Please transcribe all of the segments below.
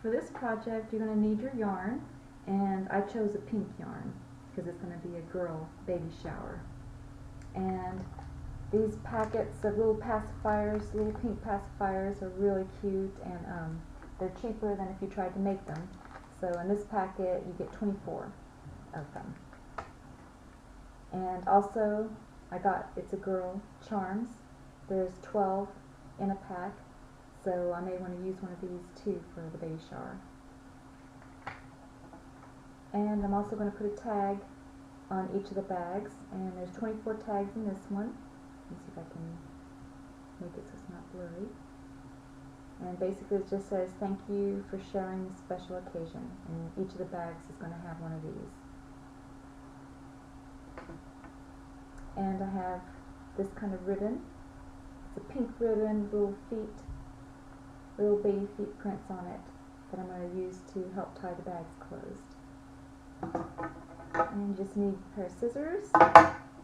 For this project, you're going to need your yarn, and I chose a pink yarn because it's going to be a girl baby shower. And these packets of little pacifiers, little pink pacifiers, are really cute, and they're cheaper than if you tried to make them. So in this packet, you get 24 of them. And also, it's a girl charms. There's 12 in a pack. So I may want to use one of these too for the baby shower. And I'm also going to put a tag on each of the bags, and there's 24 tags in this one. Let me see if I can make it so it's not blurry. And basically it just says, "Thank you for sharing this special occasion," and each of the bags is going to have one of these. And I have this kind of ribbon. It's a pink ribbon, little baby feet prints on it that I'm going to use to help tie the bags closed. And you just need a pair of scissors.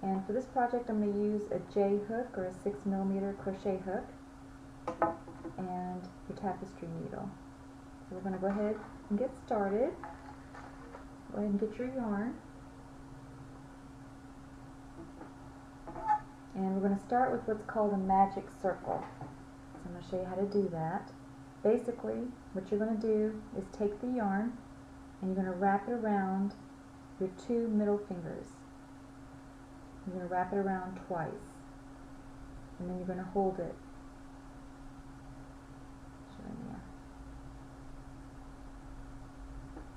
And for this project I'm going to use a J hook, or a 6mm crochet hook, and your tapestry needle. So we're going to go ahead and get started. Go ahead and get your yarn. And we're going to start with what's called a magic circle. So I'm going to show you how to do that. Basically, what you're going to do is take the yarn and you're going to wrap it around your two middle fingers. You're going to wrap it around twice, and then you're going to hold it.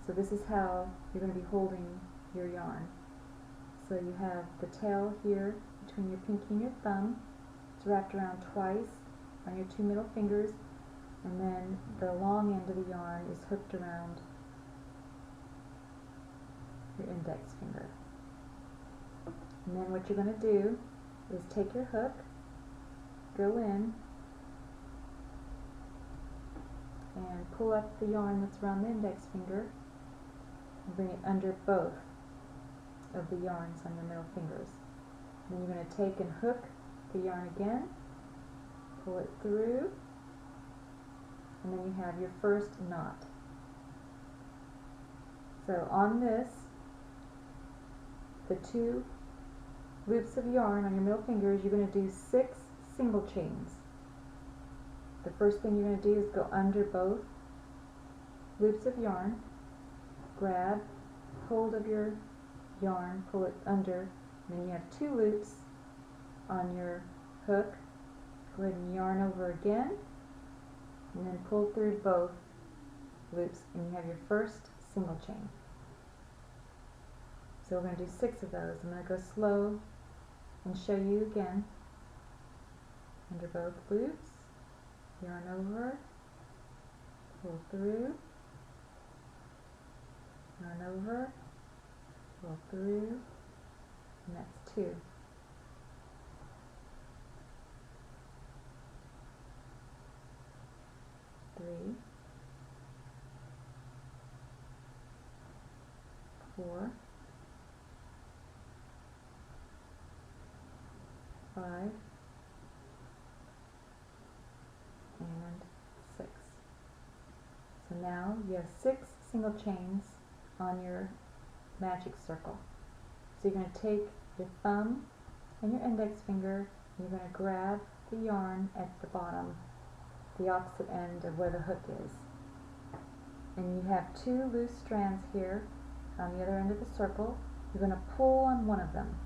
So this is how you're going to be holding your yarn. So you have the tail here between your pinky and your thumb. It's wrapped around twice on your two middle fingers, and then the long end of the yarn is hooked around your index finger. And then what you're going to do is take your hook, go in, and pull up the yarn that's around the index finger and bring it under both of the yarns on your middle fingers. And then you're going to take and hook the yarn again, pull it through, and then you have your first knot. So on this, the two loops of yarn on your middle fingers, you're going to do 6 single chains. The first thing you're going to do is go under both loops of yarn, grab hold of your yarn, pull it under, and then you have 2 loops on your hook. Go ahead and yarn over again, and then pull through both loops, and you have your first single chain. So we're going to do 6 of those. I'm going to go slow and show you again. Under both loops, yarn over, pull through, yarn over, pull through, and that's 2. 3, 4, 5, and 6. So now you have 6 single chains on your magic circle. So you're going to take your thumb and your index finger, and you're going to grab the yarn at the bottom, the opposite end of where the hook is. And you have 2 loose strands here on the other end of the circle. You're going to pull on one of them.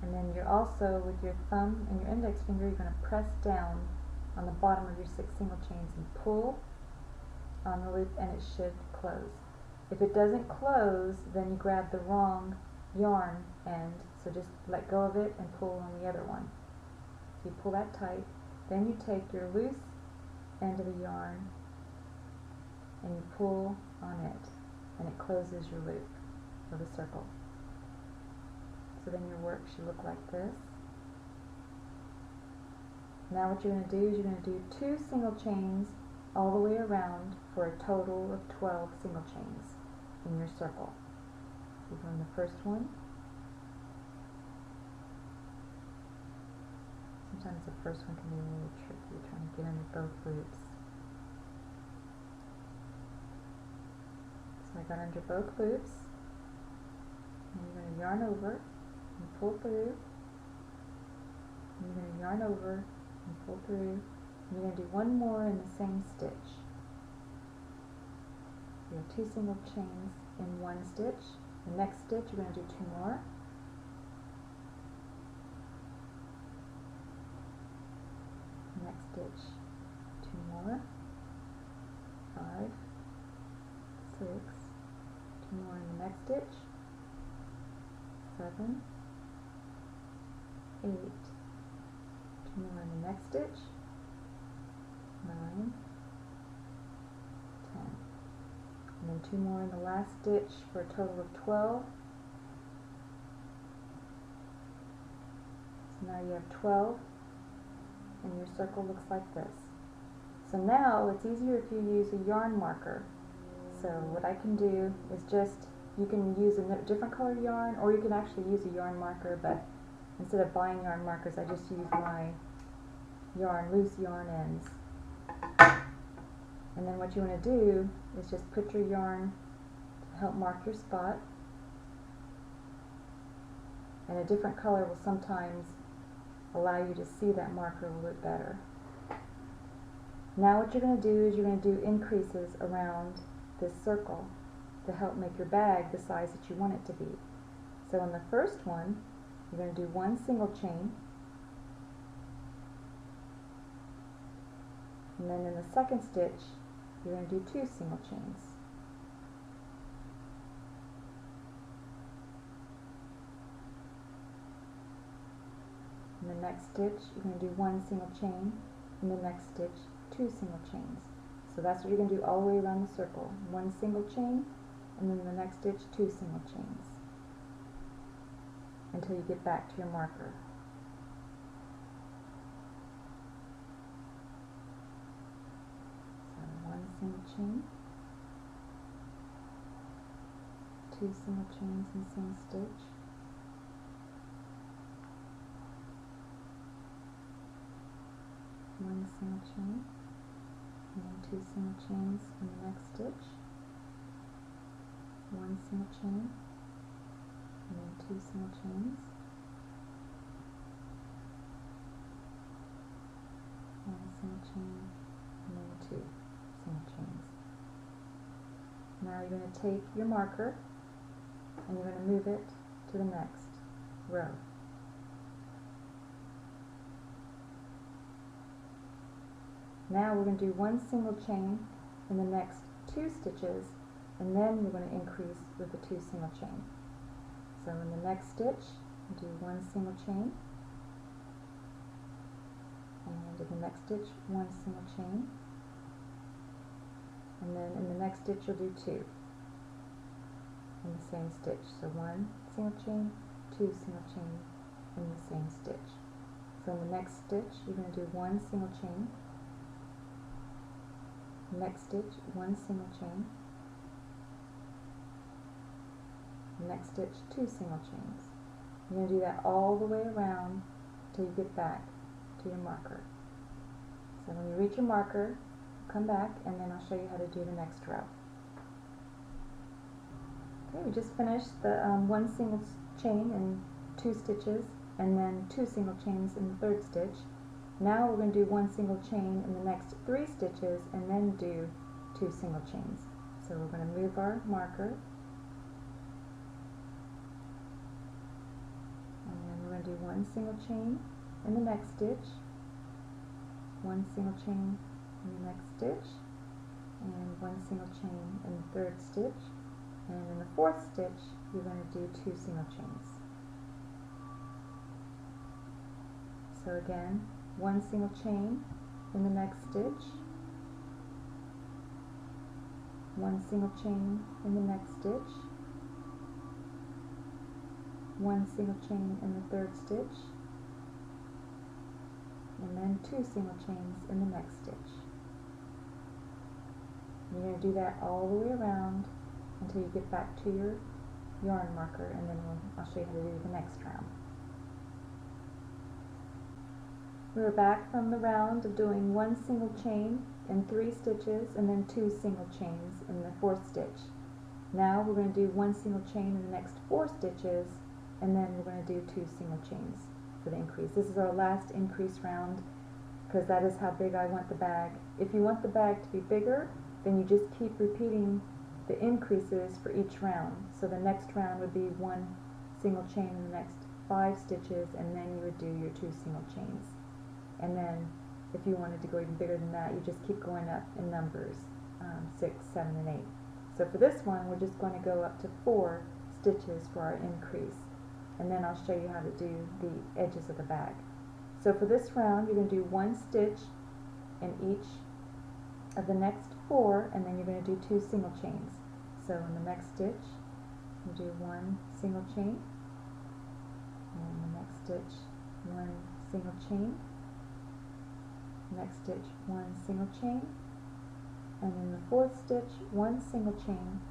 And then you're also, with your thumb and your index finger, you're going to press down on the bottom of your 6 single chains and pull on the loop, and it should close. If it doesn't close, then you grab the wrong yarn end, so just let go of it and pull on the other one. So you pull that tight, then you take your loose end of the yarn and you pull on it, and it closes your loop of the circle. So then your work should look like this. Now what you're going to do is you're going to do 2 single chains all the way around for a total of 12 single chains in your circle. So you're doing the first one. Sometimes the first one can be a little tricky, trying to get under both loops. drag that under both loops, and you're going to yarn over and pull through, and you're going to yarn over and pull through, and you're going to do one more in the same stitch. You have 2 single chains in one stitch. The next stitch you're going to do 2 more. Next stitch 2 more. 5, 6, 2 more in the next stitch. 7, 8, 2 more in the next stitch. 9, 10. And then 2 more in the last stitch for a total of 12. So now you have 12, and your circle looks like this. So now it's easier if you use a yarn marker. So what I can do is just, you can use a different color yarn, or you can actually use a yarn marker, but instead of buying yarn markers, I just use my yarn, loose yarn ends. And then what you want to do is just put your yarn to help mark your spot. And a different color will sometimes allow you to see that marker a little bit better. Now what you're going to do is you're going to do increases around this circle to help make your bag the size that you want it to be. So in the first one, you're going to do 1 single chain, and then in the second stitch you're going to do 2 single chains. In the next stitch you're going to do 1 single chain, in the next stitch 2 single chains. So that's what you're going to do all the way around the circle. 1 single chain, and then the next stitch 2 single chains until you get back to your marker. So 1 single chain, 2 single chains in the same stitch, 1 single chain, and then 2 single chains in the next stitch, 1 single chain, and then 2 single chains, 1 single chain, and then 2 single chains. Now you're going to take your marker and you're going to move it to the next row. Now we're going to do 1 single chain in the next 2 stitches, and then you're going to increase with the 2 single chain. So in the next stitch, you do 1 single chain, and in the next stitch, 1 single chain, and then in the next stitch you'll do 2 in the same stitch. So 1 single chain, 2 single chain in the same stitch. So in the next stitch, you're going to do 1 single chain, next stitch 1 single chain, next stitch 2 single chains. You're going to do that all the way around until you get back to your marker. So when you reach your marker, come back and then I'll show you how to do the next row. Okay, we just finished the 1 single chain in 2 stitches and then 2 single chains in the third stitch. Now we're going to do 1 single chain in the next 3 stitches and then do 2 single chains. So we're going to move our marker, and then we're going to do 1 single chain in the next stitch, 1 single chain in the next stitch, and 1 single chain in the third stitch, and in the fourth stitch you're going to do 2 single chains. So again, 1 single chain in the next stitch, 1 single chain in the next stitch, 1 single chain in the third stitch, and then 2 single chains in the next stitch. You're going to do that all the way around until you get back to your yarn marker, and then I'll show you how to do the next round. We're back from the round of doing 1 single chain in 3 stitches and then 2 single chains in the fourth stitch. Now we're going to do 1 single chain in the next 4 stitches, and then we're going to do 2 single chains for the increase. This is our last increase round because that is how big I want the bag. If you want the bag to be bigger, then you just keep repeating the increases for each round. So the next round would be 1 single chain in the next 5 stitches, and then you would do your 2 single chains. And then if you wanted to go even bigger than that, you just keep going up in numbers, 6, 7, and 8. So for this one, we're just going to go up to 4 stitches for our increase. And then I'll show you how to do the edges of the bag. So for this round, you're going to do 1 stitch in each of the next 4, and then you're going to do 2 single chains. So in the next stitch, you do 1 single chain, and in the next stitch, 1 single chain, next stitch, 1 single chain, and in the 4th stitch, 1 single chain,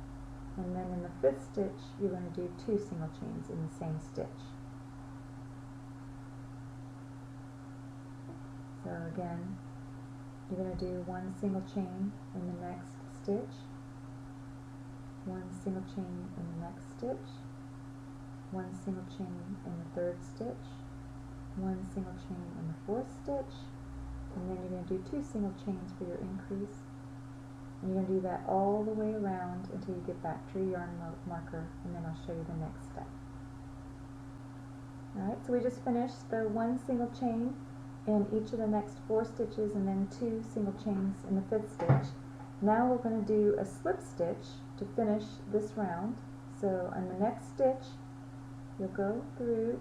and then in the 5th stitch, you're going to do 2 single chains in the same stitch. So again, you're going to do 1 single chain in the next stitch, 1 single chain in the next stitch, 1 single chain in the 3rd stitch, 1 single chain in the 4th stitch, and then you're going to do 2 single chains for your increase. And you're going to do that all the way around until you get back to your yarn marker, and then I'll show you the next step. Alright, so we just finished the 1 single chain in each of the next 4 stitches, and then 2 single chains in the 5th stitch. Now we're going to do a slip stitch to finish this round. So on the next stitch, you'll go through,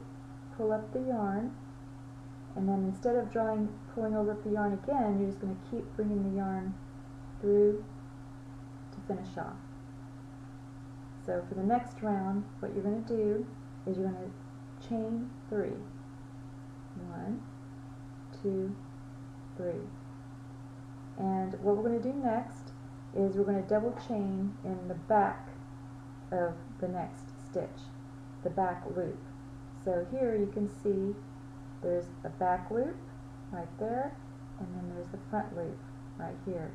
pull up the yarn, and then instead of pulling over the yarn again, you're just going to keep bringing the yarn through to finish off. So for the next round, what you're going to do is you're going to chain 3. 1, 2, 3. And what we're going to do next is we're going to double chain in the back of the next stitch, the back loop. So here you can see there's a back loop right there, and then there's the front loop right here.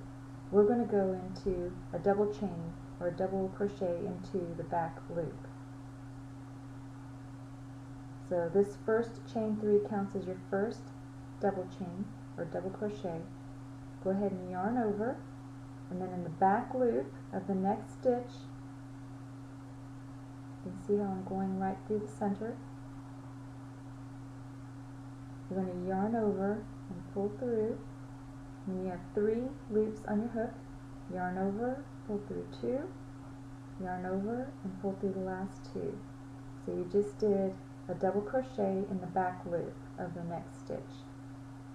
We're going to go into a double chain or a double crochet into the back loop. So this first chain 3 counts as your first double chain or double crochet. Go ahead and yarn over, and then in the back loop of the next stitch, you can see how I'm going right through the center. You're going to yarn over and pull through. And you have 3 loops on your hook. Yarn over, pull through 2, yarn over, and pull through the last 2. So you just did a double crochet in the back loop of the next stitch.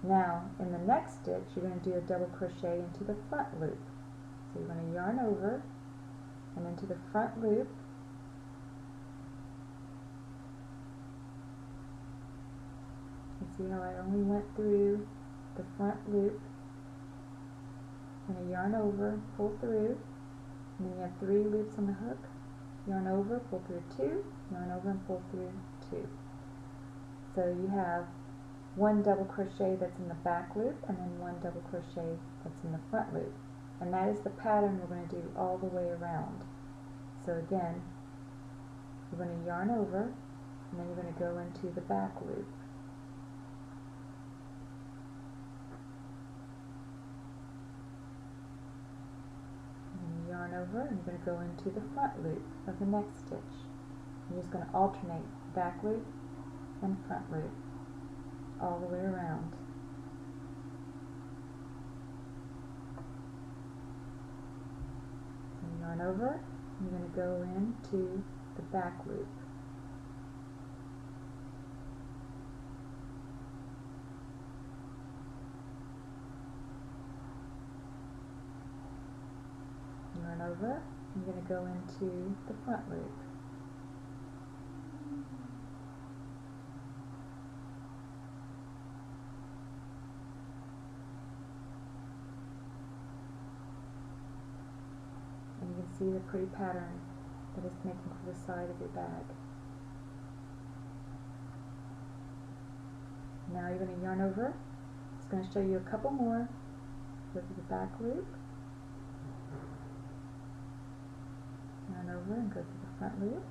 Now, in the next stitch, you're going to do a double crochet into the front loop. So you're going to yarn over and into the front loop. You see how I only went through the front loop. I'm going to yarn over, pull through, and then you have 3 loops on the hook. Yarn over, pull through 2, yarn over and pull through 2. So you have 1 double crochet that's in the back loop, and then 1 double crochet that's in the front loop. And that is the pattern we're going to do all the way around. So again, you're going to yarn over, and then you're going to go into the back loop. Yarn over, and you're going to go into the front loop of the next stitch. You're just going to alternate back loop and front loop all the way around. So yarn over, and you're going to go into the back loop. Yarn over, you're going to go into the front loop. And you can see the pretty pattern that it's making for the side of your bag. Now you're going to yarn over. It's going to show you a couple more. Go to the back loop. Yarn over and go through the front loop.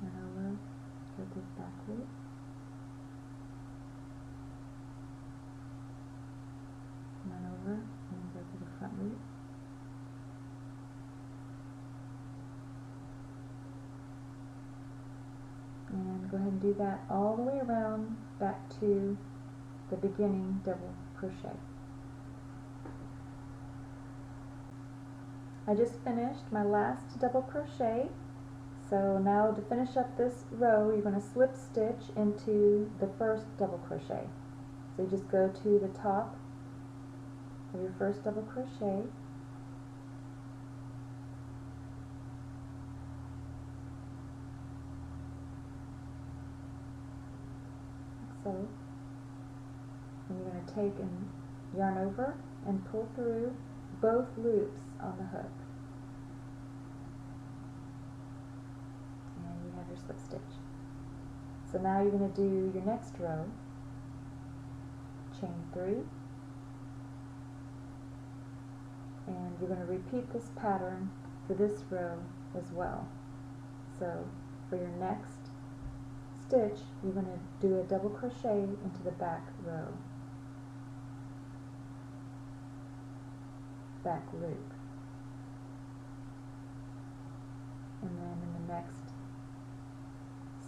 Yarn over, go through the back loop. Yarn over and go through the front loop. And go ahead and do that all the way around back to the beginning double crochet. I just finished my last double crochet, so now to finish up this row you're going to slip stitch into the first double crochet. So you just go to the top of your first double crochet, so, and you're going to take and yarn over and pull through both loops on the hook. And you have your slip stitch. So now you're going to do your next row, chain 3, and you're going to repeat this pattern for this row as well. So for your next stitch, you're going to do a double crochet into the back row, back loop, and then in the next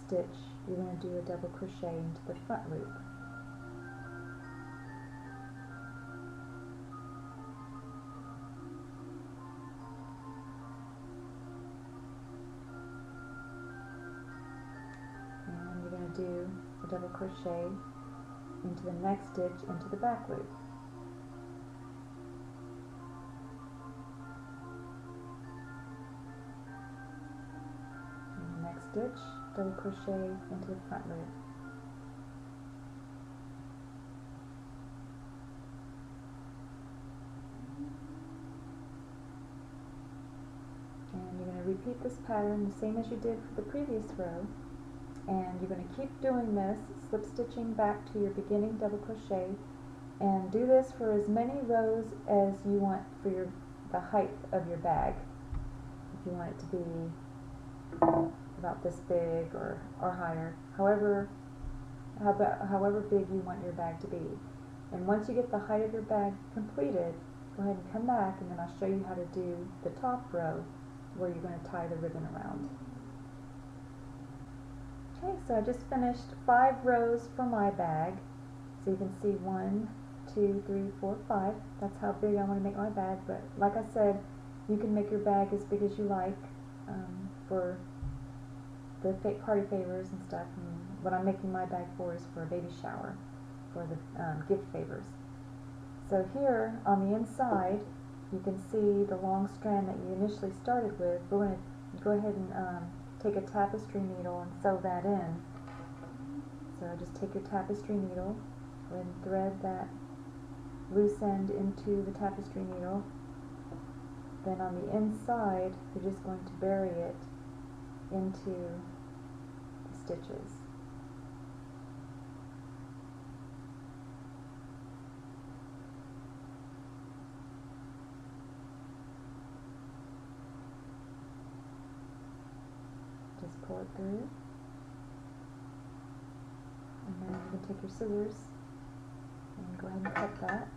stitch you're going to do a double crochet into the front loop. Do a double crochet into the next stitch into the back loop. And the next stitch, double crochet into the front loop. And you're going to repeat this pattern the same as you did for the previous row. And you're going to keep doing this, slip stitching back to your beginning double crochet, and do this for as many rows as you want for the height of your bag. If you want it to be about this big or higher, however big you want your bag to be. And once you get the height of your bag completed, go ahead and come back, and then I'll show you how to do the top row where you're going to tie the ribbon around. Okay, so I just finished 5 rows for my bag. So you can see 1, 2, 3, 4, 5. That's how big I want to make my bag. But like I said, you can make your bag as big as you like for the party favors and stuff. And what I'm making my bag for is for a baby shower, for the gift favors. So here on the inside, you can see the long strand that you initially started with. We're going to go ahead and take a tapestry needle and sew that in. So just take your tapestry needle and thread that loose end into the tapestry needle. Then on the inside, you're just going to bury it into the stitches. Just pull it through, and then you can take your scissors and go ahead and cut that.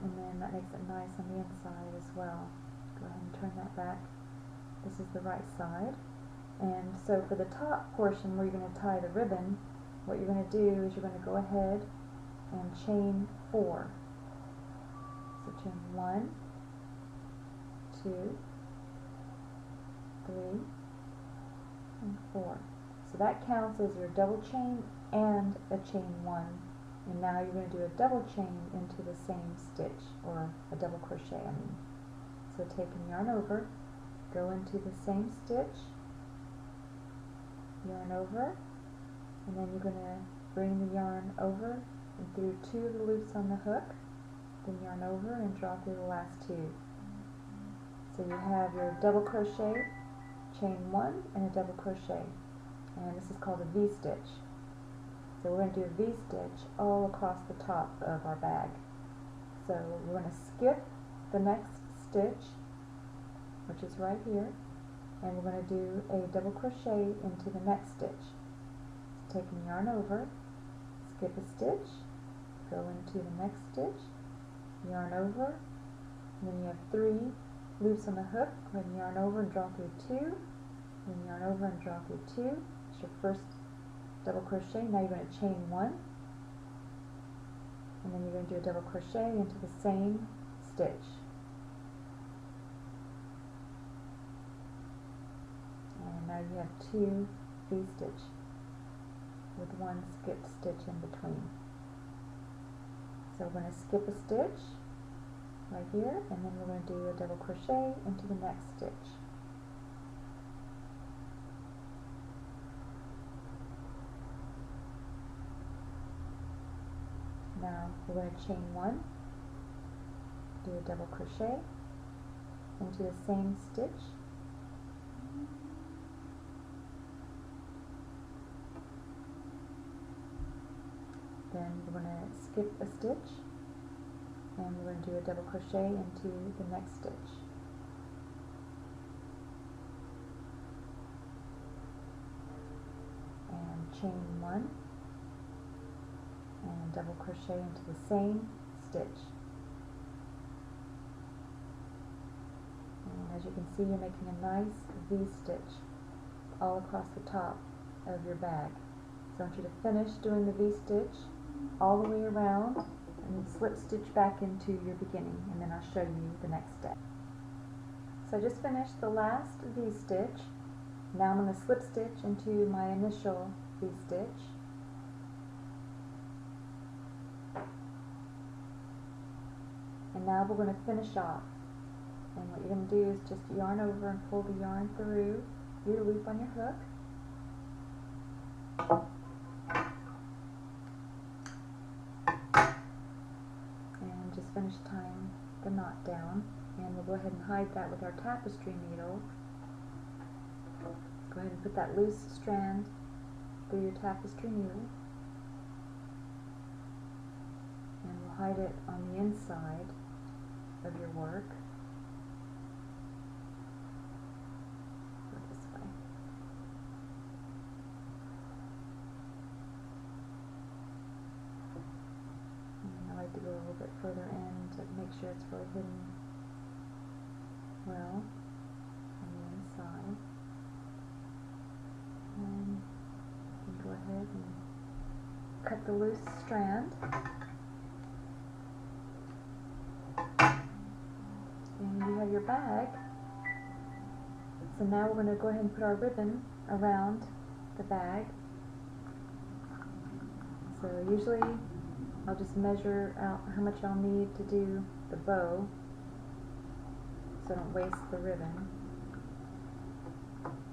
And then that makes it nice on the inside as well. Go ahead and turn that back. This is the right side. And so for the top portion where you're going to tie the ribbon, what you're going to do is you're going to go ahead and chain 4. So chain 1, 2, 3, and 4. So that counts as your double chain and a chain 1. And now you're going to do a double chain into the same stitch, or a double crochet, I mean. So taking yarn over, go into the same stitch, yarn over, and then you're going to bring the yarn over and through 2 of the loops on the hook, then yarn over and draw through the last 2. So you have your double crochet, chain 1, and a double crochet. and this is called a V-stitch. So we're going to do a V-stitch all across the top of our bag. So we're going to skip the next stitch, which is right here, and we're going to do a double crochet into the next stitch. So taking yarn over, skip a stitch, go into the next stitch, yarn over, and then you have 3 loops on the hook. Go ahead and yarn over and draw through 2, then yarn over and draw through 2. It's your first double crochet. Now you're going to chain 1, and then you're going to do a double crochet into the same stitch. And now you have 2 V-stitch with 1 skipped stitch in between. So we're going to skip a stitch right here, and then we're going to do a double crochet into the next stitch. Now we're going to chain 1, do a double crochet into the same stitch, then we're going to skip a stitch, and we're going to do a double crochet into the next stitch. And chain 1, and double crochet into the same stitch. And as you can see, you're making a nice V-stitch all across the top of your bag. So I want you to finish doing the V-stitch all the way around, and then slip stitch back into your beginning, and then I'll show you the next step. So I just finished the last V-stitch. Now I'm going to slip stitch into my initial V-stitch. And now we're going to finish off. And what you're going to do is just yarn over and pull the yarn through your loop on your hook. And just finish tying the knot down. And we'll go ahead and hide that with our tapestry needle. Go ahead and put that loose strand through your tapestry needle. And we'll hide it on the inside of your work. Go this way. And I like to go a little bit further in to make sure it's really hidden well on the inside. And you can go ahead and cut the loose strand. And you have your bag. So now we're going to go ahead and put our ribbon around the bag. So usually I'll just measure out how much I'll need to do the bow so I don't waste the ribbon.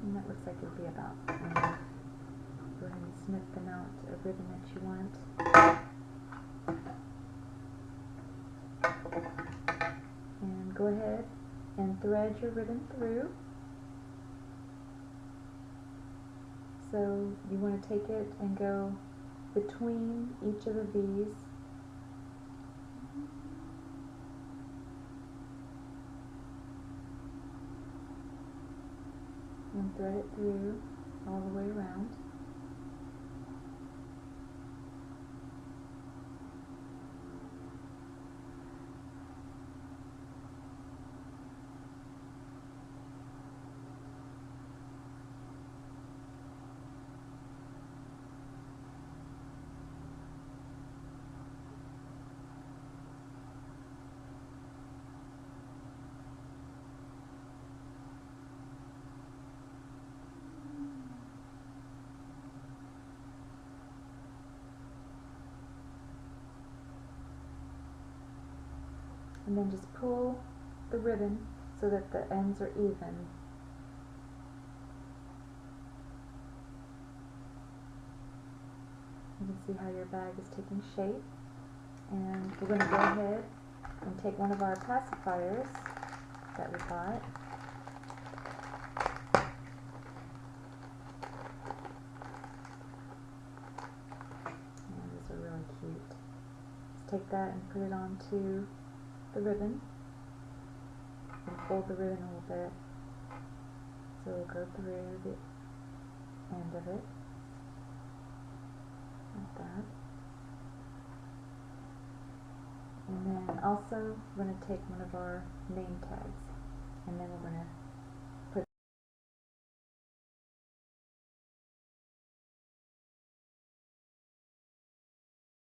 And that looks like it'll be about enough. Go ahead and snip the amount of ribbon that you want. And go ahead and thread your ribbon through. So you want to take it and go between each of the V's. And thread it through all the way around. And then just pull the ribbon so that the ends are even. You can see how your bag is taking shape. And we're going to go ahead and take one of our pacifiers that we bought. take that and put it onto the ribbon and fold the ribbon a little bit so it'll go through the end of it like that. And then also we're going to take one of our name tags and then we're going to